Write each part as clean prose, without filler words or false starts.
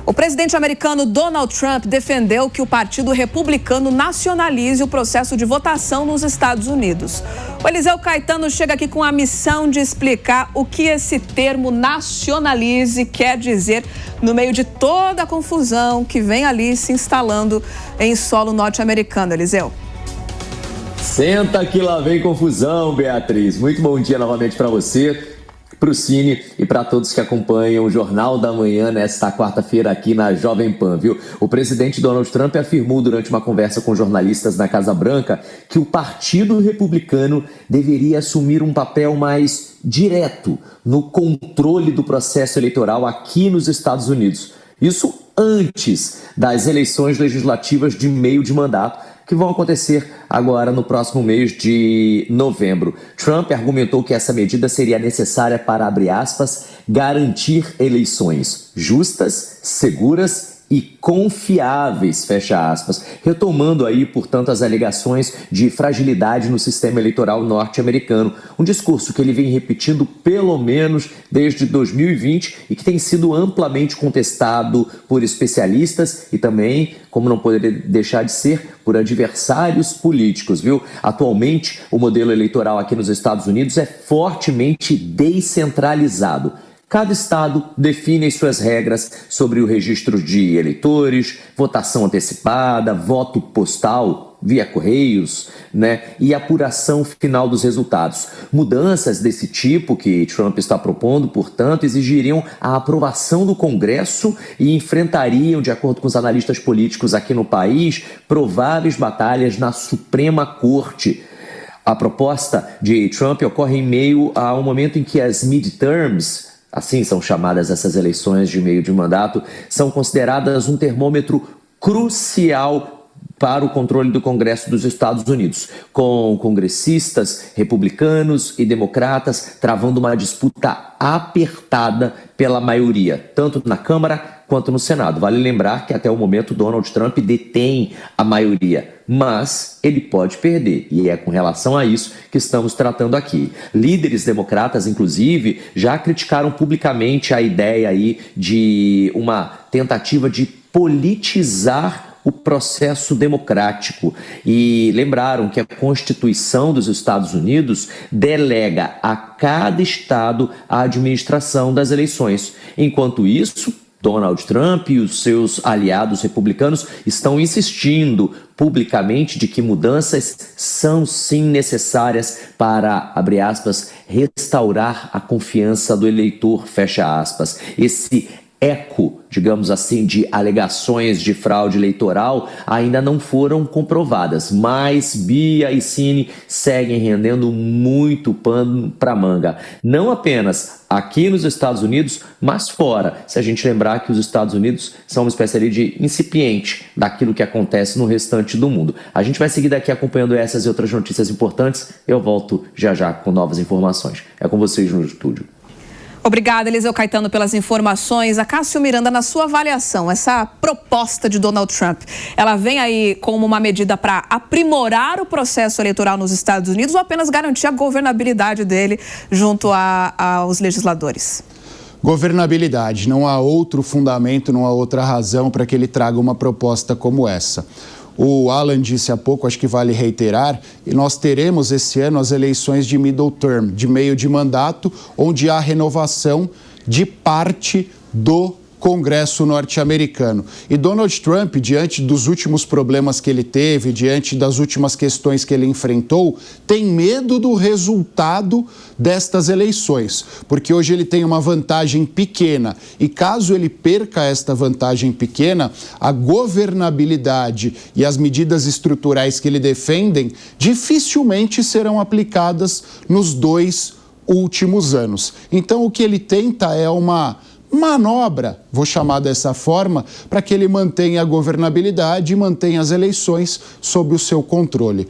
O presidente americano Donald Trump defendeu que o Partido Republicano nacionalize o processo de votação nos Estados Unidos. O Eliseu Caetano chega aqui com a missão de explicar o que esse termo nacionalize quer dizer no meio de toda a confusão que vem ali se instalando em solo norte-americano. Eliseu. Senta que lá vem confusão, Beatriz. Muito bom dia novamente para você, para o Cine e para todos que acompanham o Jornal da Manhã nesta quarta-feira aqui na Jovem Pan, viu? O presidente Donald Trump afirmou durante uma conversa com jornalistas na Casa Branca que o Partido Republicano deveria assumir um papel mais direto no controle do processo eleitoral aqui nos Estados Unidos. Isso antes das eleições legislativas de meio de mandato, que vão acontecer agora no próximo mês de novembro. Trump argumentou que essa medida seria necessária para, abre aspas, garantir eleições justas, seguras e confiáveis, fecha aspas, retomando aí, portanto, as alegações de fragilidade no sistema eleitoral norte-americano, um discurso que ele vem repetindo pelo menos desde 2020 e que tem sido amplamente contestado por especialistas e também, como não poderia deixar de ser, por adversários políticos, viu? Atualmente, o modelo eleitoral aqui nos Estados Unidos é fortemente descentralizado. Cada estado define as suas regras sobre o registro de eleitores, votação antecipada, voto postal via correios, e apuração final dos resultados. Mudanças desse tipo que Trump está propondo, portanto, exigiriam a aprovação do Congresso e enfrentariam, de acordo com os analistas políticos aqui no país, prováveis batalhas na Suprema Corte. A proposta de Trump ocorre em meio a um momento em que as midterms, assim são chamadas essas eleições de meio de mandato, são consideradas um termômetro crucial para o controle do Congresso dos Estados Unidos, com congressistas republicanos e democratas travando uma disputa apertada pela maioria, tanto na Câmara quanto no Senado. Vale lembrar que até o momento Donald Trump detém a maioria, mas ele pode perder, e é com relação a isso que estamos tratando aqui. Líderes democratas, inclusive, já criticaram publicamente a ideia aí de uma tentativa de politizar o processo democrático e lembraram que a Constituição dos Estados Unidos delega a cada estado a administração das eleições. Enquanto isso, Donald Trump e os seus aliados republicanos estão insistindo publicamente de que mudanças são sim necessárias para, abre aspas, restaurar a confiança do eleitor, fecha aspas. Esse eco, digamos assim, de alegações de fraude eleitoral ainda não foram comprovadas, mas Bia e Cine seguem rendendo muito pano para manga. Não apenas aqui nos Estados Unidos, mas fora, se a gente lembrar que os Estados Unidos são uma espécie ali de incipiente daquilo que acontece no restante do mundo. A gente vai seguir daqui acompanhando essas e outras notícias importantes. Eu volto já já com novas informações. É com vocês no estúdio. Obrigada, Eliseu Caetano, pelas informações. A Cássio Miranda, na sua avaliação, essa proposta de Donald Trump, ela vem aí como uma medida para aprimorar o processo eleitoral nos Estados Unidos ou apenas garantir a governabilidade dele junto aos legisladores? Governabilidade. Não há outro fundamento, não há outra razão para que ele traga uma proposta como essa. O Alan disse há pouco, acho que vale reiterar, e nós teremos esse ano as eleições de middle term, de meio de mandato, onde há renovação de parte do Congresso norte-americano. E Donald Trump, diante dos últimos problemas que ele teve, diante das últimas questões que ele enfrentou, tem medo do resultado destas eleições, porque hoje ele tem uma vantagem pequena e caso ele perca esta vantagem pequena, a governabilidade e as medidas estruturais que ele defendem dificilmente serão aplicadas nos 2 últimos anos. Então o que ele tenta é uma manobra, vou chamar dessa forma, para que ele mantenha a governabilidade e mantenha as eleições sob o seu controle.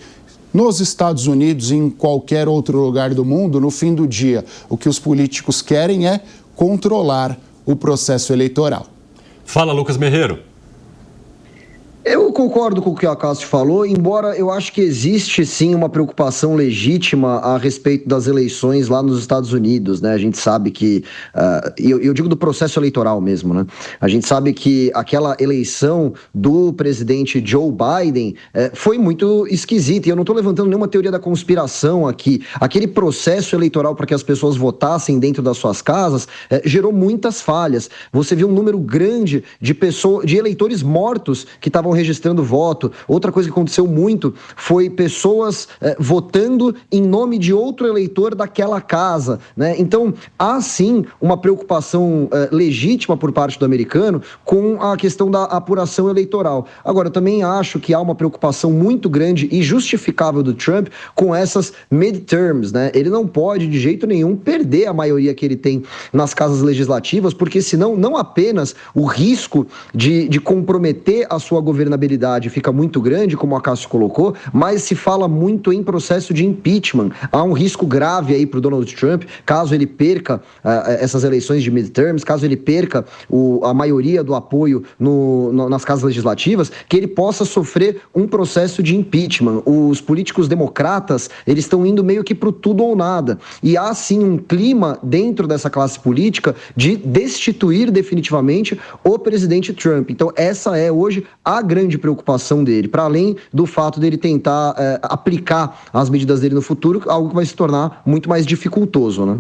Nos Estados Unidos e em qualquer outro lugar do mundo, no fim do dia, o que os políticos querem é controlar o processo eleitoral. Fala, Lucas Merreiro. Eu concordo com o que a Cássio falou, embora eu acho que existe sim uma preocupação legítima a respeito das eleições lá nos Estados Unidos, né? A gente sabe que, eu digo do processo eleitoral mesmo, né? A gente sabe que aquela eleição do presidente Joe Biden foi muito esquisita, e eu não estou levantando nenhuma teoria da conspiração aqui. Aquele processo eleitoral para que as pessoas votassem dentro das suas casas gerou muitas falhas. Você viu um número grande de eleitores mortos que estavam registrando voto. Outra coisa que aconteceu muito foi pessoas votando em nome de outro eleitor daquela casa, né? Então, há sim uma preocupação legítima por parte do americano com a questão da apuração eleitoral. Agora, eu também acho que há uma preocupação muito grande e justificável do Trump com essas midterms, né? Ele não pode, de jeito nenhum, perder a maioria que ele tem nas casas legislativas, porque senão, não apenas o risco de comprometer a sua governabilidade fica muito grande, como a Cássio colocou, mas se fala muito em processo de impeachment. Há um risco grave aí para o Donald Trump, caso ele perca essas eleições de midterms, caso ele perca a maioria do apoio nas casas legislativas, que ele possa sofrer um processo de impeachment. Os políticos democratas, eles estão indo meio que para o tudo ou nada. E há sim um clima dentro dessa classe política de destituir definitivamente o presidente Trump. Então essa é hoje a grande preocupação dele, para além do fato dele tentar aplicar as medidas dele no futuro, algo que vai se tornar muito mais dificultoso, né?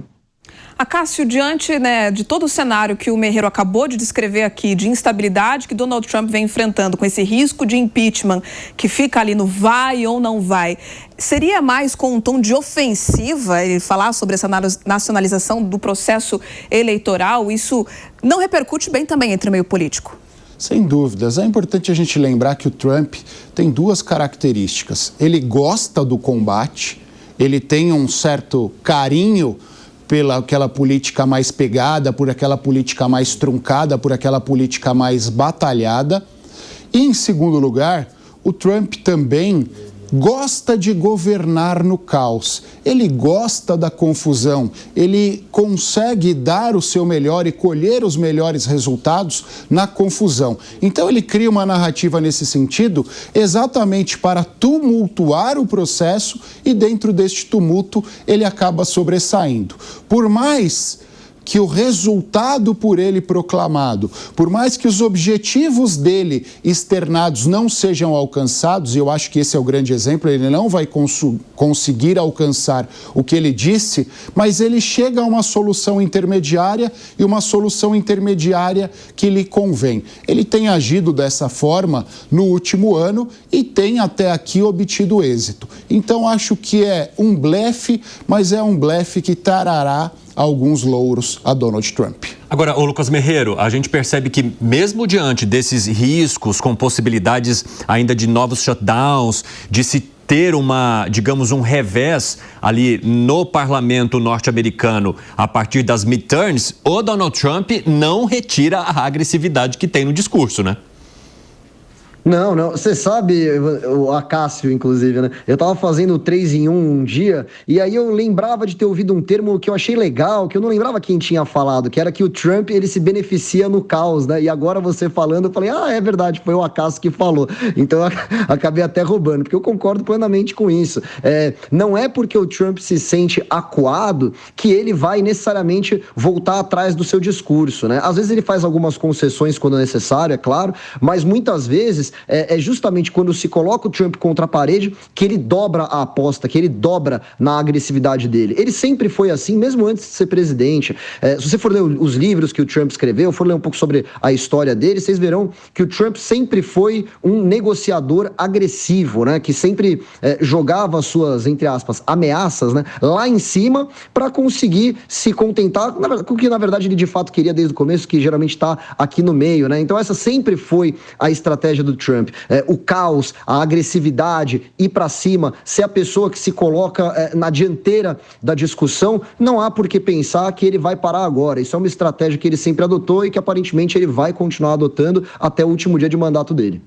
Cássio, diante, né, de todo o cenário que o Meirelles acabou de descrever aqui, de instabilidade que Donald Trump vem enfrentando, com esse risco de impeachment que fica ali no vai ou não vai, seria mais com um tom de ofensiva ele falar sobre essa nacionalização do processo eleitoral? Isso não repercute bem também entre o meio político? Sem dúvidas. É importante a gente lembrar que o Trump tem duas características. Ele gosta do combate, ele tem um certo carinho pela aquela política mais pegada, por aquela política mais truncada, por aquela política mais batalhada. E, em segundo lugar, o Trump também gosta de governar no caos. Ele gosta da confusão. Ele consegue dar o seu melhor e colher os melhores resultados na confusão. Então ele cria uma narrativa nesse sentido exatamente para tumultuar o processo e dentro deste tumulto ele acaba sobressaindo. Por mais que o resultado por ele proclamado, por mais que os objetivos dele externados não sejam alcançados, e eu acho que esse é o grande exemplo, ele não vai conseguir alcançar o que ele disse, mas ele chega a uma solução intermediária e uma solução intermediária que lhe convém. Ele tem agido dessa forma no último ano e tem até aqui obtido êxito. Então acho que é um blefe, mas é um blefe que trará alguns louros a Donald Trump. Agora, Lucas Meirelles, a gente percebe que mesmo diante desses riscos, com possibilidades ainda de novos shutdowns, de se ter digamos, um revés ali no parlamento norte-americano a partir das midterms, o Donald Trump não retira a agressividade que tem no discurso, né? Não, você sabe, o Cássio, inclusive, né? Eu tava fazendo o 3 em 1 um dia, e aí eu lembrava de ter ouvido um termo que eu achei legal, que eu não lembrava quem tinha falado, que era que o Trump, ele se beneficia no caos, né? E agora você falando, eu falei, é verdade, foi o Cássio que falou. Então eu acabei até roubando, porque eu concordo plenamente com isso. Não é porque o Trump se sente acuado que ele vai necessariamente voltar atrás do seu discurso, né? Às vezes ele faz algumas concessões quando necessário, é claro, mas muitas vezes é justamente quando se coloca o Trump contra a parede que ele dobra a aposta, que ele dobra na agressividade dele. Ele sempre foi assim, mesmo antes de ser presidente. Se você for ler os livros que o Trump escreveu, for ler um pouco sobre a história dele, vocês verão que o Trump sempre foi um negociador agressivo, né? Que sempre jogava suas, entre aspas, ameaças, né, lá em cima para conseguir se contentar com o que, na verdade, ele de fato queria desde o começo, que geralmente está aqui no meio, né? Então essa sempre foi a estratégia do Trump. O caos, a agressividade, ir para cima, ser a pessoa que se coloca na dianteira da discussão, não há por que pensar que ele vai parar agora. Isso é uma estratégia que ele sempre adotou e que aparentemente ele vai continuar adotando até o último dia de mandato dele.